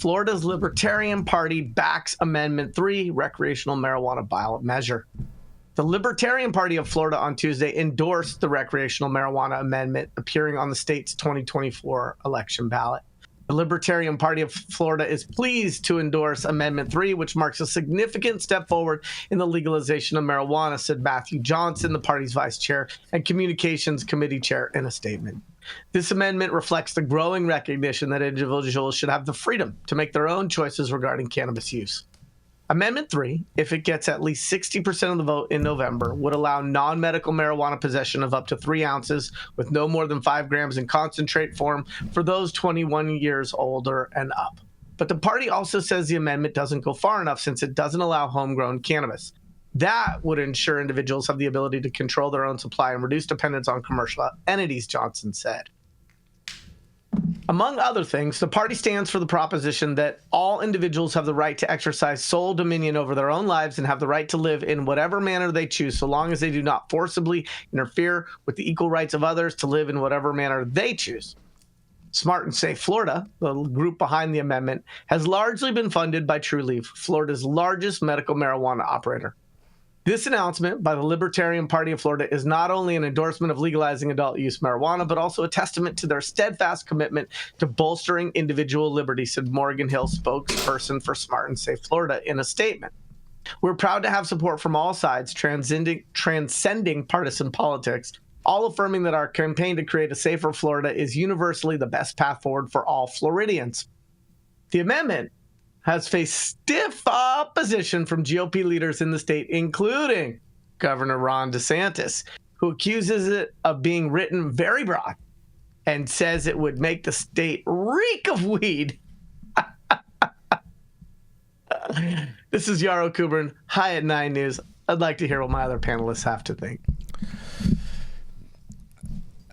Florida's Libertarian Party backs Amendment 3, recreational marijuana ballot measure. The Libertarian Party of Florida on Tuesday endorsed the recreational marijuana amendment appearing on the state's 2024 election ballot. The Libertarian Party of Florida is pleased to endorse Amendment 3, which marks a significant step forward in the legalization of marijuana, said Matthew Johnson, the party's vice chair and communications committee chair, in a statement. This amendment reflects the growing recognition that individuals should have the freedom to make their own choices regarding cannabis use. Amendment 3, if it gets at least 60% of the vote in November, would allow non-medical marijuana possession of up to 3 ounces with no more than 5 grams in concentrate form for those 21 years older and up. But the party also says the amendment doesn't go far enough since it doesn't allow homegrown cannabis. That would ensure individuals have the ability to control their own supply and reduce dependence on commercial entities, Johnson said. Among other things, the party stands for the proposition that all individuals have the right to exercise sole dominion over their own lives and have the right to live in whatever manner they choose, so long as they do not forcibly interfere with the equal rights of others to live in whatever manner they choose. Smart and Safe Florida, the group behind the amendment, has largely been funded by Trulieve, Florida's largest medical marijuana operator. This announcement by the Libertarian Party of Florida is not only an endorsement of legalizing adult use marijuana, but also a testament to their steadfast commitment to bolstering individual liberty, said Morgan Hill, spokesperson for Smart and Safe Florida, in a statement. We're proud to have support from all sides, transcending partisan politics, all affirming that our campaign to create a safer Florida is universally the best path forward for all Floridians. The amendment has faced stiff opposition from GOP leaders in the state, including Governor Ron DeSantis, who accuses it of being written very broad and says it would make the state reek of weed. This is Yarrow Kubrin, High at 9 News. I'd like to hear what my other panelists have to think.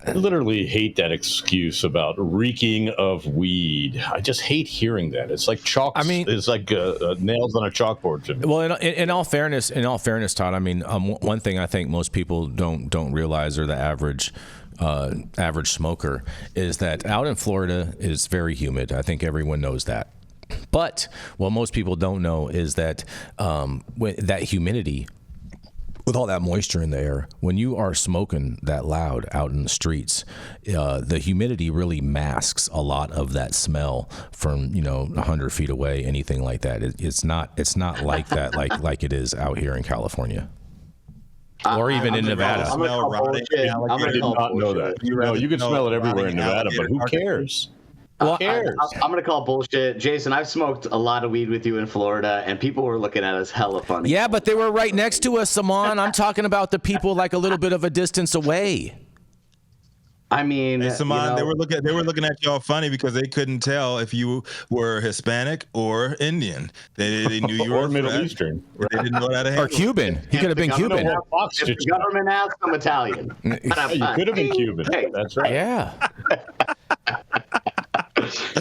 I literally hate that excuse about reeking of weed. I just hate hearing that. It's like chalk. I mean, it's like nails on a chalkboard to me. Well, in all fairness, Todd, I mean, one thing I think most people don't realize, or the average smoker, is that out in Florida is very humid. I think everyone knows that. But what most people don't know is that that humidity, with all that moisture in the air, when you are smoking that loud out in the streets, the humidity really masks a lot of that smell from 100 feet away, anything like that. It's not like that like it is out here in California. Or even in Nevada. I did not know that. You can smell it everywhere in Nevada, but who cares? Who cares? I'm going to call bullshit. Jason, I've smoked a lot of weed with you in Florida, and people were looking at us hella funny. Yeah, but they were right next to us, Saman. I'm talking about the people like a little bit of a distance away. I mean, hey, Saman, they were looking at y'all funny because they couldn't tell if you were Hispanic or Indian. They knew you were or Middle Eastern. They didn't know how to handle or Cuban. He could have been Cuban. If the government asked, I'm Italian. You could have been Cuban. Hey. That's right. Yeah.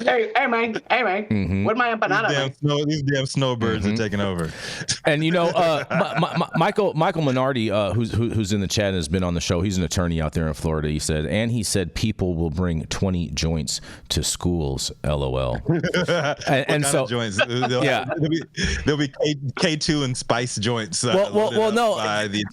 Hey, man. Mm-hmm. What my empanada? These damn snowbirds are taking over. And Michael Minardi, who's in the chat and has been on the show, he's an attorney out there in Florida. He said people will bring 20 joints to schools. LOL. and so joints. There'll be K2 and spice joints. Well, no. By the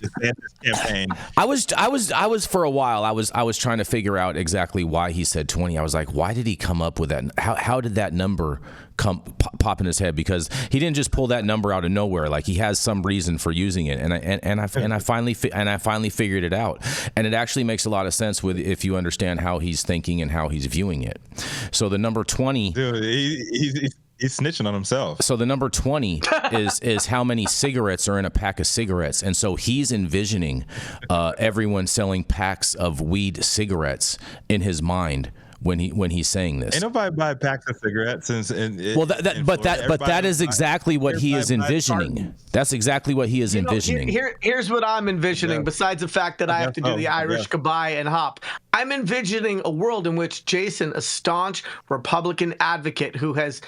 campaign. I was for a while. I was trying to figure out exactly why he said 20. I was like, why did he come up with that? How did that number pop in his head? Because he didn't just pull that number out of nowhere. Like, he has some reason for using it, and I finally figured it out. And it actually makes a lot of sense if you understand how he's thinking and how he's viewing it. So the number 20, dude, he's snitching on himself. So the number 20 is how many cigarettes are in a pack of cigarettes, and so he's envisioning everyone selling packs of weed cigarettes in his mind when he's saying this. Ain't nobody buy packs of cigarettes but that is exactly what he is envisioning. That's exactly what he is envisioning. Here's what I'm envisioning. Besides the fact that I have to do the Irish goodbye and hop, I'm envisioning a world in which Jason, a staunch Republican advocate who has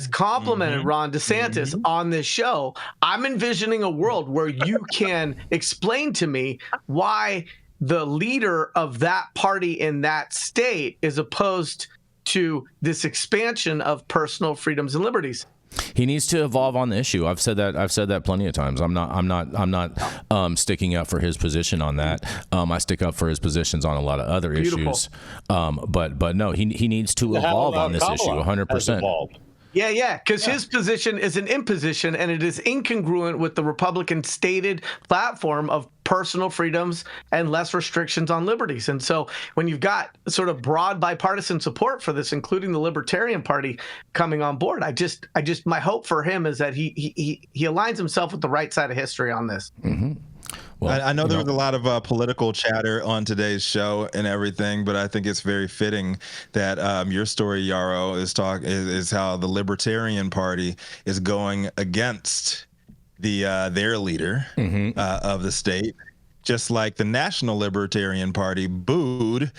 complimented Ron DeSantis on this show, I'm envisioning a world where you can explain to me why the leader of that party in that state is opposed to this expansion of personal freedoms and liberties. He needs to evolve on the issue. I've said that plenty of times. I'm not sticking up for his position on that. I stick up for his positions on a lot of other issues. But no, he needs to evolve on this issue 100%. Yeah, because his position is an imposition, and it is incongruent with the Republican stated platform of personal freedoms and less restrictions on liberties. And so when you've got sort of broad bipartisan support for this, including the Libertarian Party coming on board, I just my hope for him is that he aligns himself with the right side of history on this. Mm-hmm. Well, I know there was a lot of political chatter on today's show and everything, but I think it's very fitting that your story, Yarrow, is how the Libertarian Party is going against their leader of the state, just like the National Libertarian Party booed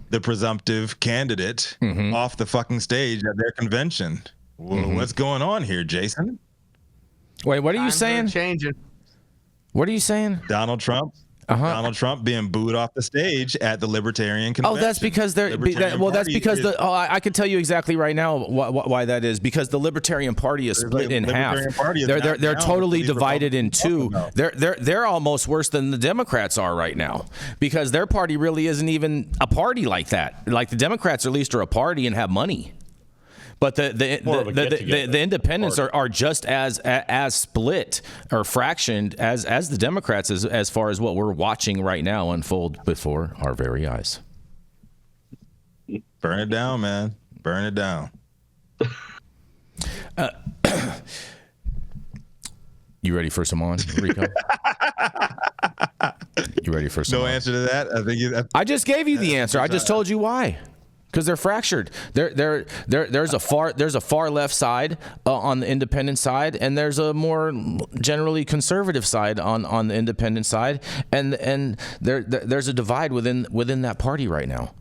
the presumptive candidate off the fucking stage at their convention. What's going on here, Jason? Wait, what are you saying? Changing. What are you saying? Donald Trump. Donald Trump being booed off the stage at the Libertarian convention. Oh, that's because I can tell you exactly right now why that is, because the Libertarian Party is split in half. They're totally divided in two. They're almost worse than the Democrats are right now, because their party really isn't even a party like that. Like the Democrats at least are a party and have money. But the independents are just as split or fractioned as the Democrats as far as what we're watching right now unfold before our very eyes. Burn it down, man. Burn it down. You ready for Saman, Rico? You ready for Saman? No answer to that. I just gave you the answer. I just told you why. Because they're fractured. There's a far left side on the independent side, and there's a more generally conservative side on the independent side, and there's a divide within that party right now.